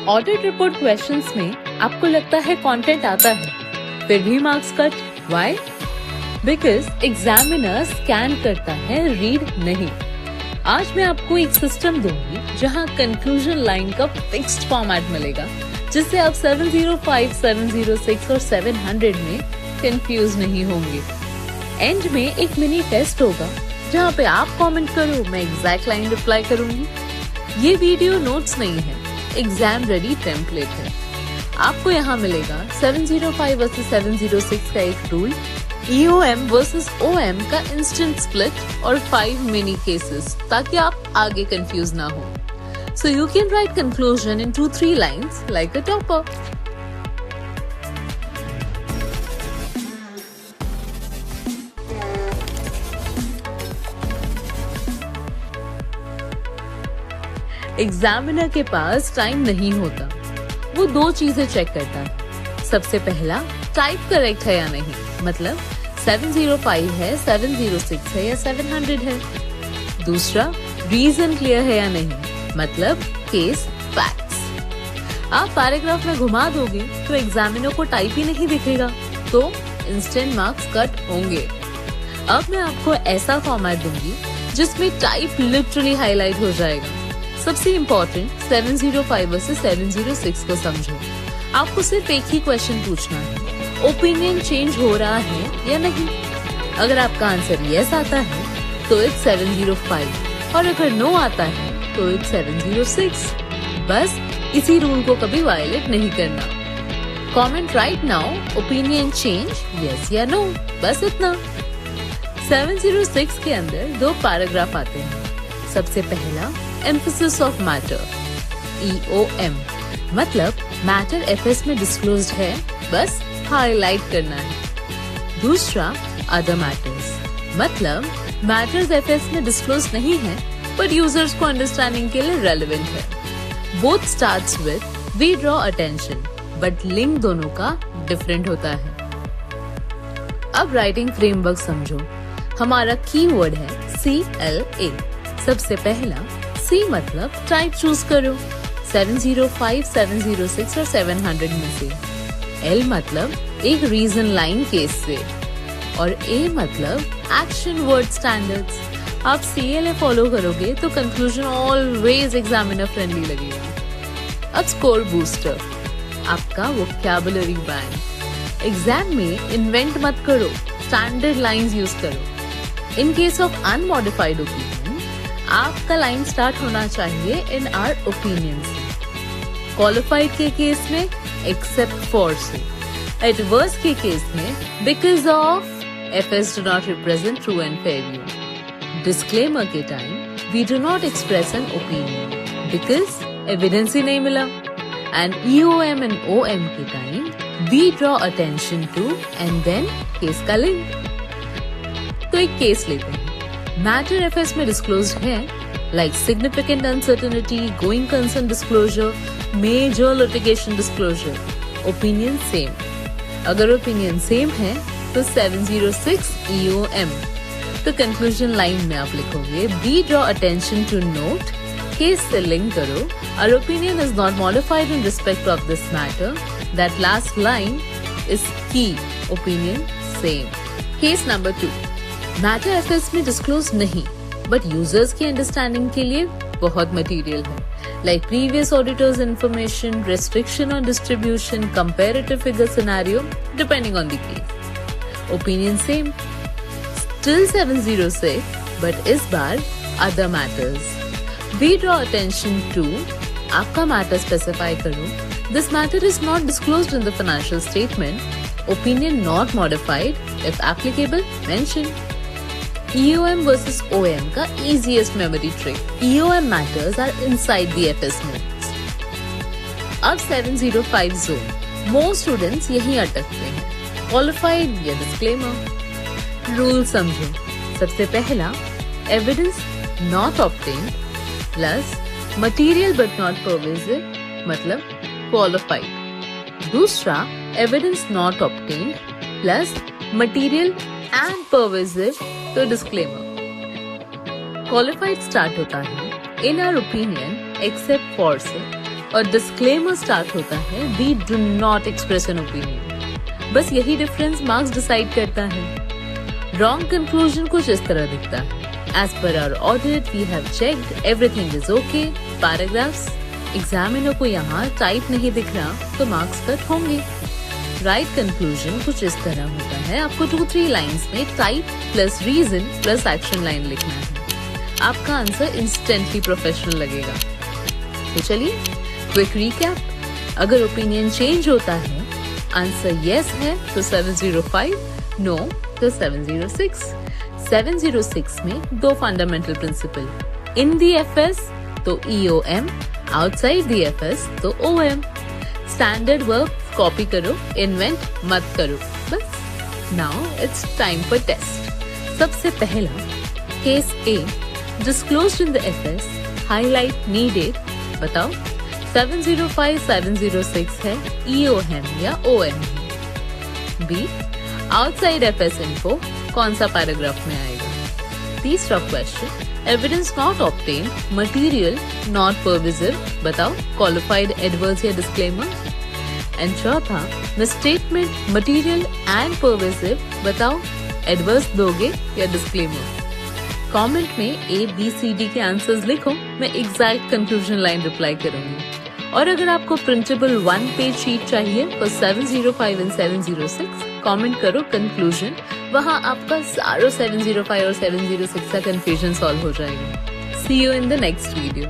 Audit report questions में आपको लगता है कंटेंट आता है, फिर भी marks cut. Why? Because examiner scan करता है, रीड नहीं। आज मैं आपको एक सिस्टम दूंगी जहां कंक्लूजन लाइन का फिक्स्ड फॉर्मेट मिलेगा, जिससे आप 705, 706 और 700 में कंफ्यूज नहीं होंगे। एंड में एक मिनी टेस्ट होगा जहां पे आप कमेंट करो, मैं एग्जैक्ट लाइन रिप्लाई करूंगी। ये वीडियो नोट्स नहीं है, एग्जाम रेडी टेम्पलेट है। आपको यहाँ मिलेगा 705 वर्सेस 706 का एक रूल, EOM वर्सेस OM का इंस्टेंट स्प्लिट और 5 मिनी केसेस, ताकि आप आगे कंफ्यूज ना हो। So you can write conclusion in 2-3 lines like a topper. Examiner के पास टाइम नहीं होता, वो 2 चीजें चेक करता है। सबसे पहला, टाइप करेक्ट है या नहीं, मतलब 705 है, 706 है या 700 है। दूसरा, रीजन क्लियर है या नहीं, मतलब केस फैक्ट्स। आप पैराग्राफ में घुमा दोगे तो एग्जामिनर को टाइप ही नहीं दिखेगा, तो इंस्टेंट मार्क्स कट होंगे। अब मैं आपको ऐसा फॉर्मेट दूंगी जिसमें टाइप लिटरली हाईलाइट हो जाएगा। सबसे इम्पोर्टेंट, 705 वर्सेस 706 को समझो। आपको सिर्फ एक ही क्वेश्चन पूछना है, ओपिनियन चेंज हो रहा है या नहीं। अगर आपका आंसर यस आता है तो इट्स 705 और अगर नो आता है तो इट्स 706। बस इसी रूल को कभी वायलेट नहीं करना। Comment right now, opinion change, yes या नो, बस इतना। 706 के अंदर 2 पैराग्राफ आते हैं। सबसे पहला, एम्फेसिस ऑफ मैटर, EOM, मतलब मैटर FS में डिस्क्लोज्ड है, बस हाईलाइट करना है। दूसरा, अदर मैटर्स, मतलब मैटर्स FS में डिस्क्लोज नहीं है बट यूजर्स को अंडरस्टैंडिंग के लिए रेलेवेंट है। Both starts with we draw attention, but link दोनों का डिफरेंट होता है। अब राइटिंग फ्रेमवर्क समझो। हमारा कीवर्ड है CLA। सबसे पहला, C मतलब टाइप चूज करो, 705, 706 और 700 में से। L मतलब एक रीजन लाइन केस से, और A मतलब एक्शन वर्ड स्टैंडर्ड्स। आप CLA फॉलो करोगे तो कंक्लूजन ऑलवेज एग्जामिनर फ्रेंडली लगेगा। अब स्कोर बूस्टर, आपका वोकैबुलरी बैंक। एग्जाम में इन्वेंट मत करो, स्टैंडर्ड लाइंस यूज करो। In case of unmodified opinion, आपका लाइन स्टार्ट होना चाहिए इन आवर ओपिनियन से। क्वालिफाइड के केस में एक्सेप्ट फॉर से। एडवर्स के केस में because of FS do not represent true and fair view. Disclaimer के time, we do not express an opinion because evidence ही नहीं मिला। And EOM and OM के time, we draw attention to and then case का link. तो एक case लेते हैं। Matter FS में डिस्क्लोज्ड है, like significant uncertainty, going concern disclosure, major litigation disclosure, opinion same। अगर ओपिनियन सेम है तो 706 EOM। तो कंक्लूजन लाइन में आप लिखोगे, we draw attention to note, case से लिंक करो, our opinion is not modified in respect of this matter, that last line is key, opinion same। Case number 2, matter FS में disclose नहीं but users की understanding के लिए बहुत material है, like previous auditors information, restriction on distribution, comparative figure scenario, depending on the case। Opinion same, still 706, but इस बार other matters। We draw attention to, आपका matter specify करो, this matter is not disclosed in the financial statement, opinion not modified, if applicable mention। EOM versus OM का easiest memory trick, EOM matters are inside the FS notes। अब 705 zone, most students यहीं अटकते हैं, qualified या disclaimer। Rule समझो। सबसे पहला, evidence not obtained plus material but not pervasive, मतलब qualified। दूसरा, evidence not obtained plus material and pervasive, तो डिस्क्लेमर। क्वालिफाइड स्टार्ट होता है in our opinion except for से, और डिस्क्लेमर स्टार्ट होता है we do not express an opinion. बस यही डिफरेंस मार्क्स डिसाइड करता है। रॉन्ग कंक्लूजन कुछ इस तरह दिखता है, as per our audit we have checked everything is okay paragraphs. Examiner को यहाँ टाइप नहीं दिख रहा तो मार्क्स कट होंगे। राइट कंक्लूजन कुछ इस तरह होता है, आपको 2-3 लाइंस में type plus reason plus action line लिखना है। आपका आंसर इंस्टेंटली प्रोफेशनल लगेगा। तो चलिए क्विक रिकैप। अगर ओपिनियन चेंज होता है, आंसर यस है तो 705, नो तो 706। 706 में 2 fundamental principle, in the FS तो EOM, आउटसाइड दी एफएस तो OM। स्टैंडर्ड वर्ब कॉपी करो, इन्वेंट मत करो बस। Now it's time for test. सबसे पहला case A, disclosed in the FS, highlight needed. बताओ 705 706 है, EOM या OM। B, outside FS info कौन सा पैराग्राफ में आएगा। तीसरा question, evidence not obtain, material not pervasive. बताओ क्वालिफाइड एडवर्ब्स या डिस्क्लेमर। एंड चौथा, मिसस्टेटमेंट मटेरियल एंड परविजिव। बताओ एडवर्ब्स दोगे या डिस्क्लेमर। कमेंट में ABCD के आंसर्स लिखो, मैं एग्जैक्ट कंक्लूजन लाइन रिप्लाई करूंगी। और अगर आपको प्रिंटेबल 1 पेज शीट चाहिए फॉर 705 एंड 706, कमेंट करो कंक्लूजन, वहां आपका सारो 705 और 706 का कंफ्यूजन सॉल्व हो जाएगा। See you in the next video.